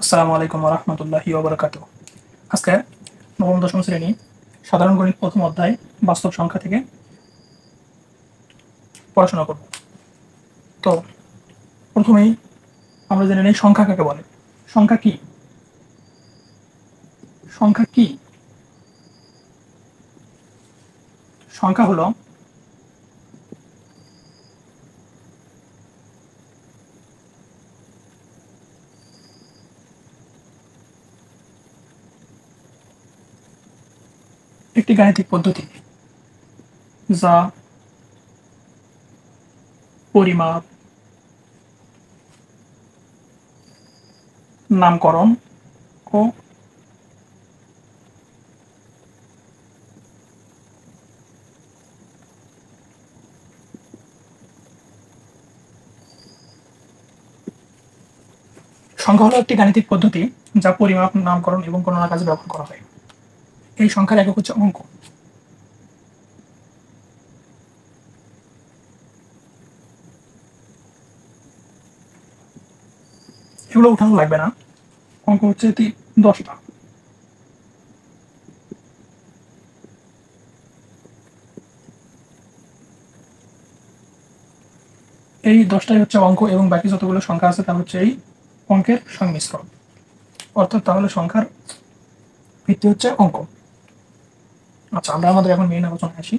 আসসালামু আলাইকুম ওয়া রাহমাতুল্লাহি ওয়া বারাকাতুহু। আজকে নবম দশম শ্রেণী সাধারণ গণিত প্রথম অধ্যায় বাস্তব সংখ্যা থেকে পড়াশোনা করব। তো প্রথমেই আমরা জেনে নেই সংখ্যা কাকে বলে। সংখ্যা কি? সংখ্যা কি? সংখ্যা হলো একটি গাণিতিক পদ্ধতি যা পরিমাপ, নামকরণ ও সংখ্যা হলো একটি গাণিতিক পদ্ধতি যা পরিমাপ, নামকরণ এবং গণনার কাজে ব্যবহার করা হয়। এই সংখ্যার একক হচ্ছে অঙ্ক। এগুলো উঠানো লাগবে না। অঙ্ক হচ্ছে 10টা। এই 10টাই হচ্ছে অঙ্ক এবং বাকি যতগুলো সংখ্যা আছে তা হচ্ছে এই অঙ্কের সংমিশ্রণ। অর্থাৎ তাহলে সংখ্যার ভিত্তি হচ্ছে অঙ্ক। আচ্ছা, আমরা আমাদের এখন মেইন আলোচনায় আসি।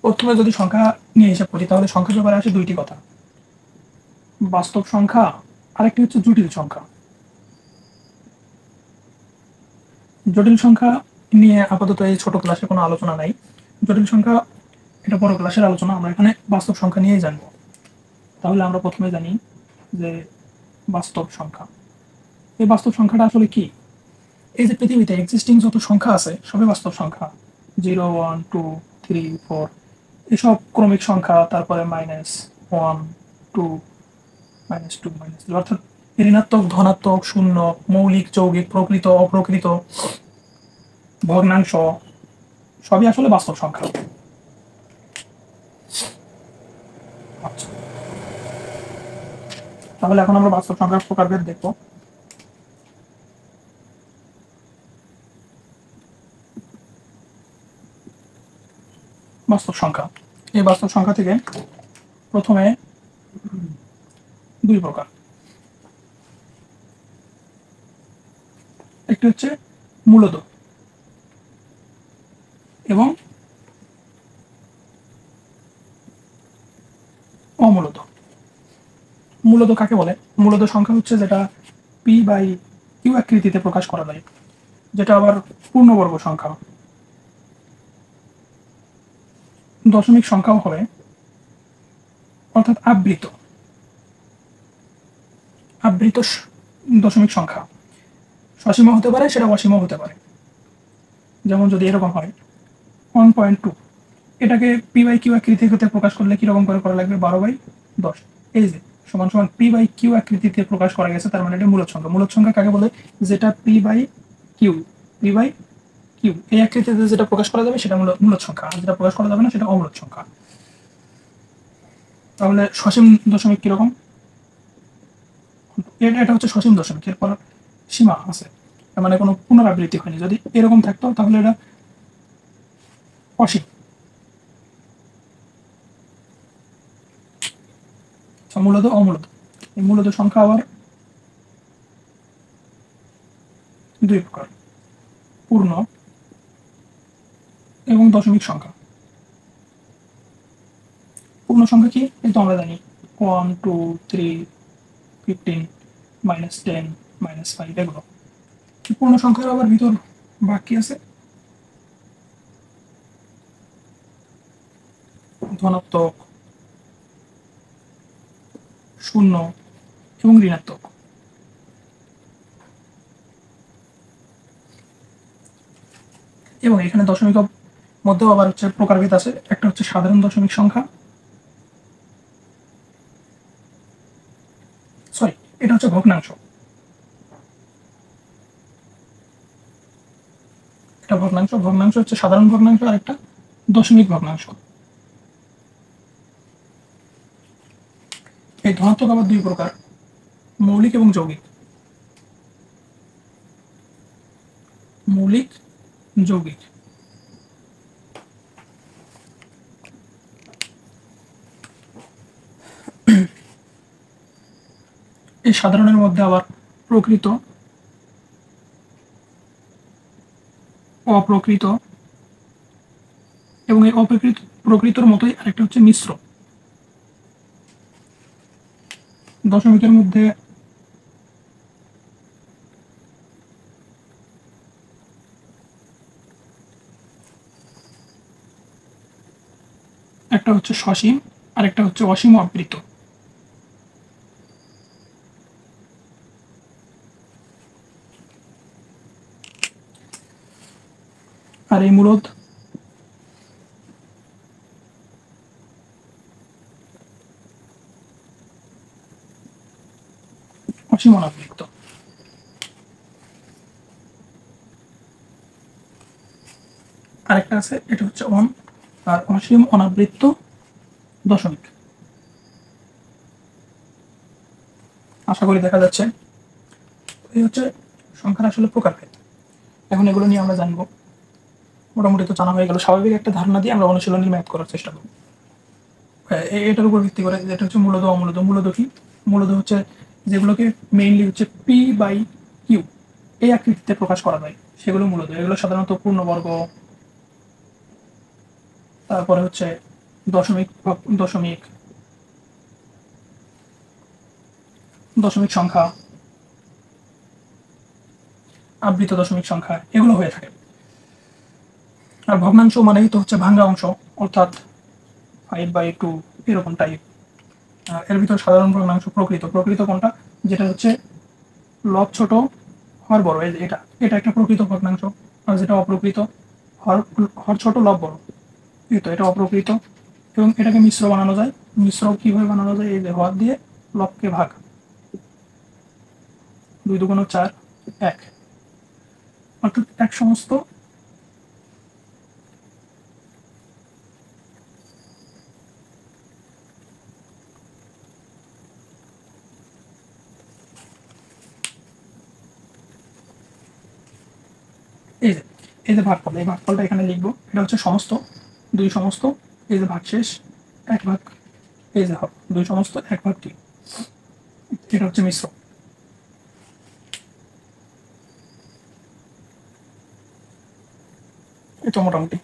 প্রথমে যদি সংখ্যা নিয়ে হিসাব করি তাহলে সংখ্যার ব্যাপারে আসে দুইটি কথা, বাস্তব সংখ্যা আরেকটি হচ্ছে জটিল সংখ্যা। জটিল সংখ্যা নিয়ে আপাতত এই ছোট ক্লাসে কোনো আলোচনা নাই। জটিল সংখ্যা এটা বড় ক্লাসের আলোচনা, আমরা এখানে বাস্তব সংখ্যা নিয়েই জানবো। তাহলে আমরা প্রথমে জানি যে বাস্তব সংখ্যা। এই বাস্তব সংখ্যাটা আসলে কি? এই যে পৃথিবীতে এক্সিস্টিং যত সংখ্যা আছে সবই বাস্তব সংখ্যা। 0, 1, 2, 3, 4 এসব ক্রমিক সংখ্যা, তারপরে -1, 2, -2, -3 অর্থাৎ ঋণাত্মক, ধনাত্মক, শূন্য, মৌলিক, যৌগিক, প্রকৃত, অপ্রকৃত, ভগ্নাংশ সবই আসলে বাস্তব সংখ্যা। আচ্ছা, তাহলে এখন আমরা বাস্তব সংখ্যার প্রকারভেদ দেখব। বাস্তব সংখ্যা, এই বাস্তব সংখ্যা থেকে প্রথমে দুই প্রকার। একটি হচ্ছে মূলদ এবং অমূলদ। মূলদ কাকে বলে? মূলদ সংখ্যা হচ্ছে যেটা p/q আকৃতিতে প্রকাশ করা যায়, যেটা আবার পূর্ণবর্গ সংখ্যা। দশমিক সংখ্যাও হবে, অর্থাৎ আবৃত দশমিক সংখ্যা। সসীম হতে পারে, সেটা অসীম হতে পারে। যেমন যদি এরকম হয় 1.2, এটাকে p/q আকৃতিতে প্রকাশ করলে কিরকম করে করা লাগবে? 12/10। এই যে সমান সমান p/q আকৃতিতে প্রকাশ করা গেছে, তার মানে এটা মূলদ সংখ্যা। মূলদ সংখ্যা কাকে বলে? যেটা p/q এই আকৃতিতে যেটা প্রকাশ করা যাবে সেটা মূলদ সংখ্যা, আর যেটা প্রকাশ করা যাবে না সেটা অমূলদ সংখ্যা। তাহলে সসীম দশমিক কিরকম? এটা হচ্ছে সসীম দশমিক, এরপর সীমা আছে, তার মানে কোনো পুনরাবৃত্তি হয়নি। যদি এরকম থাকতো তাহলে এটা অসীম। মূলদ, অমূলদ। এই মূলদ সংখ্যা আবার দুই প্রকার, পূর্ণ এবং দশমিক সংখ্যা। পূর্ণ সংখ্যা কি? এই তো আমরা জানি 1, 2, 3, 15, -10, -5 এগুলো। পূর্ণ সংখ্যার আবার ভিতর ভাগ কি আছে? ধনাত্মক, শূন্য এবং ঋণাত্মক। এবং এখানে দশমিক মধ্যেও আবার হচ্ছে প্রকারভেদ আছে। একটা হচ্ছে সাধারণ দশমিক সংখ্যা, সরি এটা হচ্ছে ভগ্নাংশ। এটা ভগ্নাংশ। ভগ্নাংশ হচ্ছে সাধারণ ভগ্নাংশ আর একটা দশমিক ভগ্নাংশ। এই ধনাত্মক আবার দুই প্রকার, মৌলিক এবং যৌগিক। মৌলিক, যৌগিক। এই সাধারণের মধ্যে আবার প্রকৃত, অপ্রকৃত এবং এই প্রকৃতর মতোই আরেকটা হচ্ছে মিশ্র। দশমিকের মধ্যে একটা হচ্ছে সসীম, আরেকটা হচ্ছে অসীম আবৃত। আর এই মূলদ অসীম অনাবৃত। আরেকটা আছে, এটা হচ্ছে আর অসীম অনাবৃত্ত দশমিক। আশা করি দেখা যাচ্ছে। এই হচ্ছে সংখ্যার আসলে প্রকারভেদ। এখন এগুলো নিয়ে আমরা জানবো। মোটামুটি তো জানা হয়ে গেল। স্বাভাবিক একটা ধারণা দিয়ে আমরা অনুশীলনী ম্যাথ করার চেষ্টা করব। এটার উপর ভিত্তি করে যেটা হচ্ছে মূলদ, অমূলদ। মূলদ কি? মূলদ হচ্ছে যেগুলোকে মেইনলি হচ্ছে পি বাই কিউ এই আকৃতিতে প্রকাশ করা যায়, সেগুলো মূলদ। এগুলো সাধারণত পূর্ণবর্গ, তারপরে হচ্ছে দশমিক, দশমিক, দশমিক সংখ্যা, আবৃত দশমিক সংখ্যা, এগুলো হয়ে থাকে। আর ভগ্নাংশ মানেই তো হচ্ছে ভাঙ্গা অংশ, অর্থাৎ 5/2 এরকম টাইপ। এর ভিতর সাধারণ ভগ্নাংশ প্রকৃত। প্রকৃত কোনটা? যেটা হচ্ছে লব ছোট হর বড়, এই যে এটা এটা একটা প্রকৃত ভগ্নাংশ। আর যেটা অপ্রকৃত, হর হর ছোট লব বড়, এই তো এটা অপ্রকৃত। এবং এটাকে মিশ্র বানানো যায়। মিশ্র কিভাবে বানানো যায়? এই যে হর দিয়ে লবকে ভাগ, 2 2 4 1, অর্থাৎ এক সমস্ত। এই যে এই যে ভাগফল, এই ভাগফলটা এখানে লিখবো। এটা হচ্ছে সমস্ত, 2 সমস্ত, এই যে ভাগশেষ 1 ভাগ, এই যে হর 2 সমস্ত 1/3। এটা হচ্ছে মিশ্র। এটা মোটামুটি